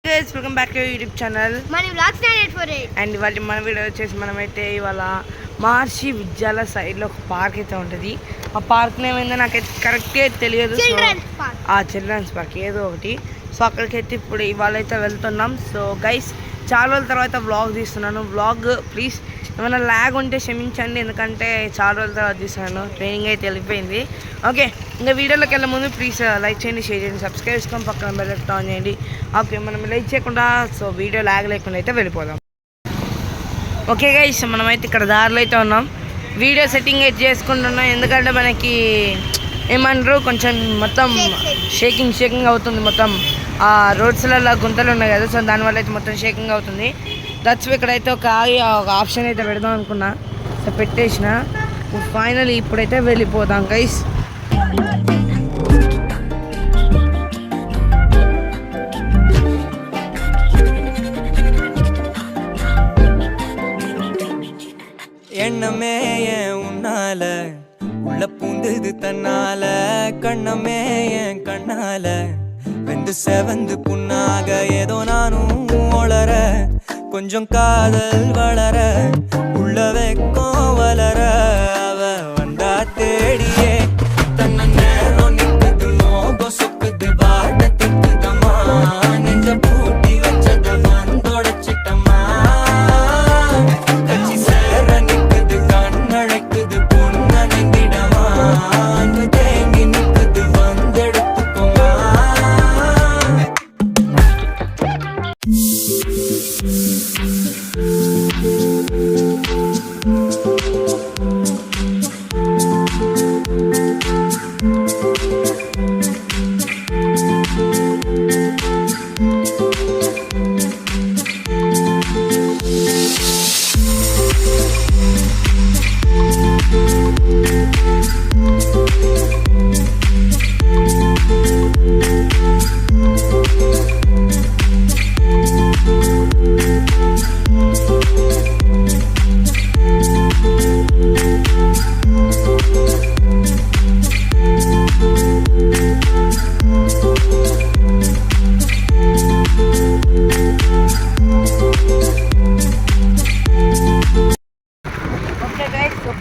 guys, welcome back to our YouTube channel. Money vlogs 984 and ఇవాళ మన video వచ్చేసి మనమైతే ఇవాళ మహర్షి విద్యాలయ సైడ్లో ఒక పార్క్ అయితే ఉంటుంది. ఆ పార్క్ నేమ్ ఏందో నాకైతే కరెక్ట్గా తెలియదు. చిల్డ్రన్స్ పార్క్ ఏదో ఒకటి. సో అక్కడికి అయితే ఇప్పుడు ఇవాళ అయితే వెళ్తున్నాం. సో గైస్, చాలా రోజుల తర్వాత వ్లాగ్ తీస్తున్నాను. వ్లాగ్ ప్లీజ్ ఏమైనా ల్యాగ్ ఉంటే క్షమించండి, ఎందుకంటే చాలా రోజుల తర్వాత తీస్తున్నాను. ట్రైనింగ్ అయితే వెళ్ళిపోయింది. ఓకే, ఇంకా వీడియోలోకి వెళ్ళే ముందు ప్లీజ్ లైక్ చేయండి, షేర్ చేయండి, సబ్స్క్రైబ్ చేసుకొని పక్కన బెల్ ఆన్ చేయండి. ఓకే, మనం లైక్ చేయకుండా సో వీడియో ల్యాగ్ లేకుండా అయితే వెళ్ళిపోదాం. ఓకే గైస్, మనమైతే ఇక్కడ దారిలో అయితే ఉన్నాం. వీడియో సెట్టింగ్ అయితే చేసుకుంటున్నాం, ఎందుకంటే మనకి ఏమంటారు కొంచెం మొత్తం షేకింగ్ అవుతుంది. మొత్తం ఆ రోడ్స్లలో గుంతలు ఉన్నాయి కదా, సో దానివల్ల అయితే మొత్తం షేకింగ్ అవుతుంది. దట్స్ ఇక్కడైతే ఒక ఆప్షన్ అయితే పెడదాం అనుకున్నా, సో పెట్టేసిన. ఫైనల్లీ ఇప్పుడైతే వెళ్ళిపోదాం గైస్. எண்ணமே என் உன்னால உள்ள பூந்தது தன்னால கண்ணமே என் கண்ணால வெந்து செவந்து புண்ணாக ஏதோ நானும் ஒளர கொஞ்சம் காதல் வளர உள்ள வெக்கம் வளர அவ வந்தா தேடியே தன்ன நேரம் நிக்குது மோகம் சொக்குது வாட திக்குதம்மா நெஞ்ச பூட்டி வச்சத வந்தொடச்சிட்டம்மா கச்சி சேர நிக்குது கண்ணழைக்குது பொண்ண நெந்திடமா அங்கு தேங்கி நிக்குது வந்தெடுத்துக்கோமா.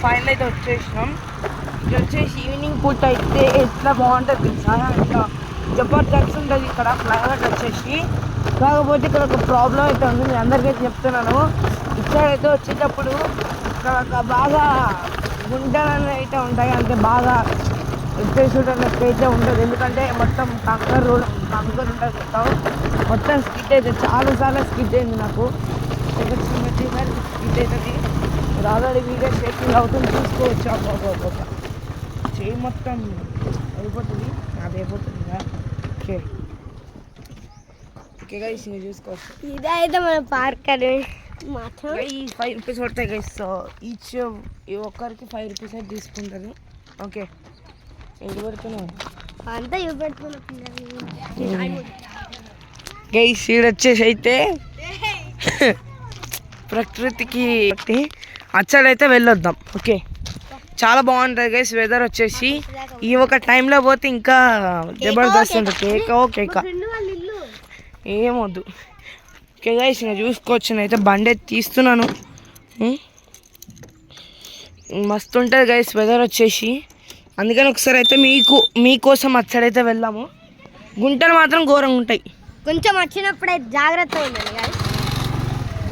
ఫైనల్ అయితే వచ్చేసినాం. ఇది వచ్చేసి ఈవినింగ్ పూట అయితే ఎట్లా బాగుంటుంది తెలుసా, ఇట్లా జబర్దస్త్ ఉంటుంది ఇక్కడ క్లైమేట్ వచ్చేసి. కాకపోతే ఇక్కడ ఒక ప్రాబ్లం అయితే ఉంది, నేను అందరికీ చెప్తున్నాను. ఇక్కడ అయితే వచ్చేటప్పుడు ఇక్కడ ఒక బాగా గుంటలు అయితే ఉంటాయి, అంటే బాగా ఎక్కేసేటట్టు అయితే ఉంటుంది. ఎందుకంటే మొత్తం కంకర్ ఉంటుంది, మొత్తం స్కిట్ అయితే చాలాసార్లు స్కిట్ అయింది నాకు. ఒకసారి స్కిట్ అవుతుంది. ఆల్రెడీ వీడియో షేకింగ్ అవుతుంది, చూసుకోవచ్చు. అబ్బా చేయి మొత్తం అయిపోతుంది, అది అయిపోతుంది కదా. ఓకే ఓకే గైస్, మీరు చూసుకోవచ్చు. ఇదైతే మన పార్క్ అని మాత్రం ఈ 5 రూపీస్ పడతాయి గైస్. సో ఈచ్ ఒక్కరికి 5 రూపీస్ అయితే తీసుకుంటాను. ఓకే, ఇది పెడుతున్నాను అంతా పెడుతున్నాను గైస్. ఈడ వచ్చేసి అయితే ప్రకృతికి అచ్చడైతే వెళ్ళొద్దాం. ఓకే, చాలా బాగుంటుంది గైస్. వెదర్ వచ్చేసి ఈ ఒక టైంలో పోతే ఇంకా జబర్దస్త్ ఉంటుంది. కేక ఏమొద్దు. ఓకే గైస్, ఇంకా చూసుకోవచ్చు. అయితే బండి తీస్తున్నాను. మస్తు ఉంటుంది గైస్ వెదర్ వచ్చేసి. అందుకని ఒకసారి అయితే మీకోసం అచ్చడైతే వెళ్దాము. గుంటలు మాత్రం ఘోరంగా ఉంటాయి. కొంచెం వచ్చినప్పుడే జాగ్రత్త ఉండాలి గైస్.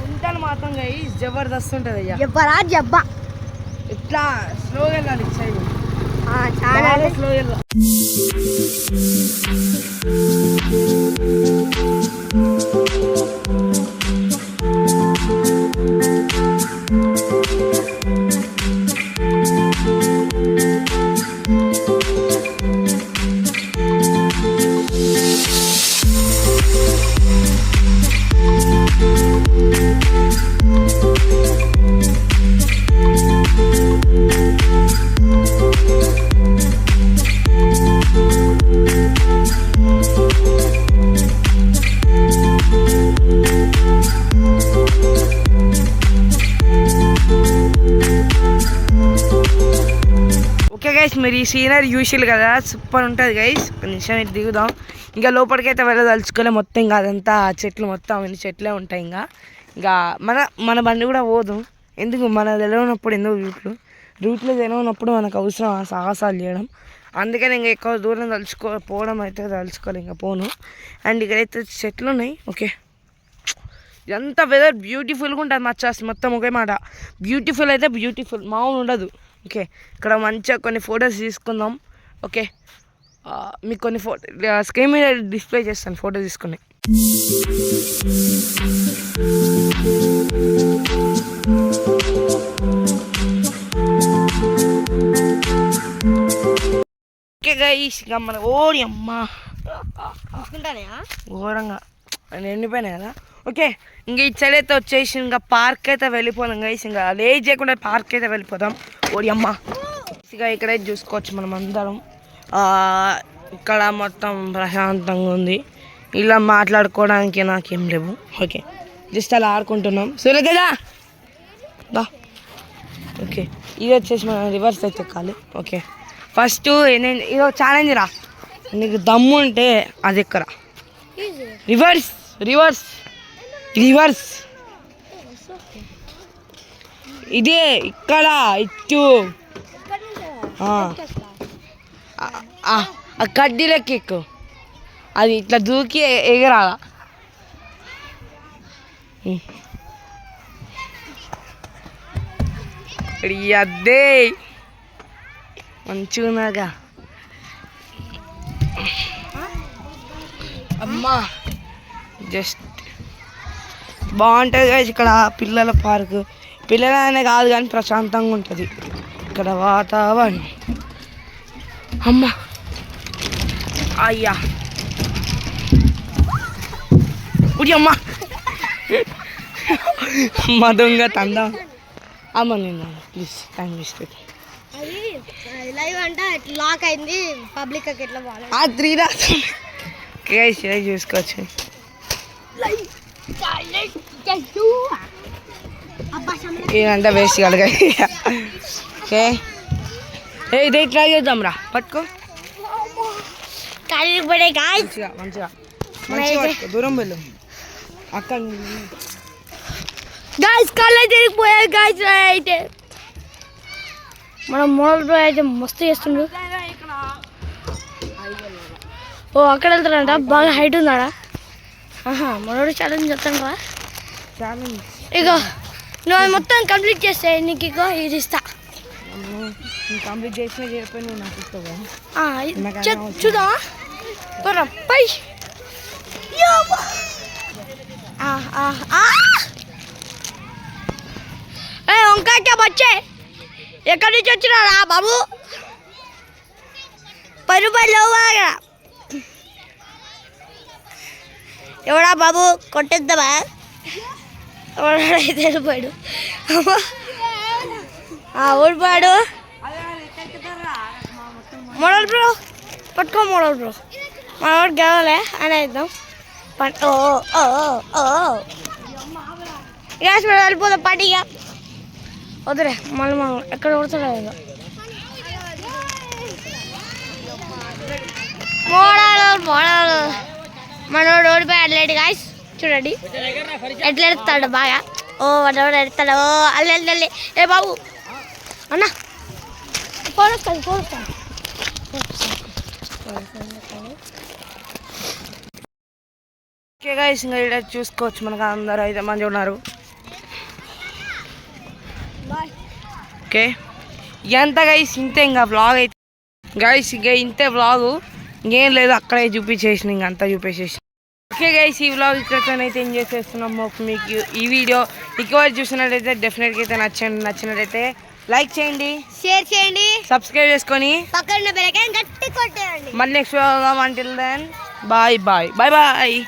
గుంటలు మాత్రం గైస్ జబర్దస్త్ ఉంటుంది. జబ్బా ఇట్లా స్లోగా వెళ్ళాలి, సైడ్ చాలా స్లోగా వెళ్ళాలి. గైస్ మీరు ఈ సీనరీ చూసిల్లు కదా, సూపర్ ఉంటుంది గైస్. ఒక నిమిషం ఇటు దిగుదాం. ఇంకా లోపలికైతే వెళ్ళదలుచుకోలే, మొత్తం ఇంకా అదంతా చెట్లు మొత్తం అవన్నీ చెట్లే ఉంటాయి. ఇంకా మన బండి కూడా పోదు, ఎందుకు మన తెలియనప్పుడు ఎందుకు రూట్లో తెలియనప్పుడు మనకు అవసరం సాహసాలు చేయడం. అందుకని ఇంకా ఎక్కువ దూరం పోవడం అయితే తలుచుకోవాలి, ఇంకా పోను. అండ్ ఇక్కడైతే చెట్లు ఉన్నాయి. ఓకే, ఇదంతా వెదర్ బ్యూటిఫుల్గా ఉంటుంది మచ్చాస్, మొత్తం ఒకే మాట బ్యూటిఫుల్ అయితే బ్యూటిఫుల్, మామూలు ఉండదు. ఓకే, ఇక్కడ మంచిగా కొన్ని ఫొటోస్ తీసుకుందాం. ఓకే, మీకు కొన్ని స్క్రీన్ మీద డిస్ప్లే చేస్తాను ఫోటో తీసుకుని. ఓకే గైస్, ఇక మన ఓడి అమ్మ ఘోరంగా ఎండిపోయినాయి కదా. ఓకే, ఇంకా ఈ సైడ్ అయితే వచ్చేసి ఇంకా పార్క్ అయితే వెళ్ళిపోదాం గైస్. ఇంకా లేట్ చేయకుండా పార్క్ అయితే వెళ్ళిపోదాం. ఓడి అమ్మ, ఇక ఇక్కడైతే చూసుకోవచ్చు మనం అందరం. ఇక్కడ మొత్తం ప్రశాంతంగా ఉంది, ఇలా మాట్లాడుకోవడానికి నాకేం లేవు. ఓకే, జస్ట్ అలా ఆడుకుంటున్నాం. సూర్యతేజ బా. ఓకే, ఇది వచ్చేసి మనం రివర్స్ అయితే ఎక్కాలి. ఓకే, ఫస్ట్ ఇదో ఛాలెంజ్ రా, నీకు దమ్ము ఉంటే అది ఎక్కరా. రివర్స్ రివర్స్ రివర్స్, ఇదే ఇక్కడ ఇటు ఆ కడ్డీలకి ఎక్కు, అది ఇట్లా దూకి ఎగరాలా. అదే మంచిగా ఉన్నాగా అమ్మా, జస్ట్ బాగుంటుంది కదా ఇక్కడ పిల్లల పార్కు. పిల్లలనే కాదు కానీ ప్రశాంతంగా ఉంటుంది ఇక్కడ వాతావరణం. అమ్మా అయ్యా ఉడి అమ్మా, మా దొంగ తండ అమ్మ. నేను ప్లీజ్ టైం మిస్టేక్ లైవ్ అంటే లాక్ అయింది, పబ్లిక్ ఎట్లా ఆ 3 రాత్రి చూసుకోవచ్చు. ఇదంతా వేస్ట్ కలగా. ఓకే, ఇదే ట్రై చేద్దాం రా, పట్టుకో మంచిగా మంచిగా మంచిగా దూరం వెళ్ళు. అక్కడ గాయస్ కాళ్ళు తిరిగిపోయాయి గాయస్. అయితే మనం మోడల్ అయితే మస్తు చేస్తుండ్రు. ఓ అక్కడ వెళ్తాడంట, బాగా హైట్ ఉన్నాడా. మనోడు ఛాలెంజ్ చెప్తాను రా. ఇగో నువ్వు మొత్తం కంప్లీట్ చేస్తే నీకు ఇగో ఇది ఇస్తా. కంప్లీట్ చేసిన చెప్పి నువ్వు నాకు ఇస్తావా? చూద్దామా పై. వంకాయ బచ్చే ఎక్కడి నుంచి వచ్చినారా బాబు? 10 రూపాయలు బాగా ఎవడా బాబు? కొట్టేద్దామా? ఎవడైతే వెళ్ళిపోయాడు, ఓడిపోయాడు. మోడల్ బ్రో పట్టుకో, మోడల్ బ్రో మనోడు గెలవలే అని ఇద్దాం. గ్యాస్ మీద వెళ్ళిపోదాం పార్టీగా. వద్దురే మళ్ళీ మనం ఎక్కడ కొడుతుందో. మోడల్ మనోడు ఓడిపోయాడు లేట్ గాయస్. చూడండి ఎట్లా ఎడతాడు బాగా. ఓ మనోడు ఎడతాడు. ఓ అల్లి ఏ బాబు అన్న పోస్తాను. ఓకే గైస్, ఇంకా ఇక్కడ చూసుకోవచ్చు మనకు అందరూ 5 మంది ఉన్నారు. ఓకే, ఎంత గైస్ ఇంతే ఇంకా వ్లాగ్ అయితే గైస్. ఇంకా ఇంతే వ్లాగు, ఇంకేం లేదు. అక్కడే చూపించేసిన, ఇంకంతా చూపించేసి. ఓకే గైస్, ఈ వ్లాగ్ ఇక్కడితోనైతే ఎంజాయ్ చేస్తున్నాము. మీకు ఈ వీడియో ఎక్కువ చూసినట్టయితే డెఫినెట్గా అయితే నచ్చినట్టయితే లైక్ చేయండి, షేర్ చేయండి, సబ్స్క్రైబ్ చేసుకొని పక్కన బెల్ ఐకాన్ గట్టి కొట్టండి. మళ్ళీ next vlog. Until then bye bye bye bye.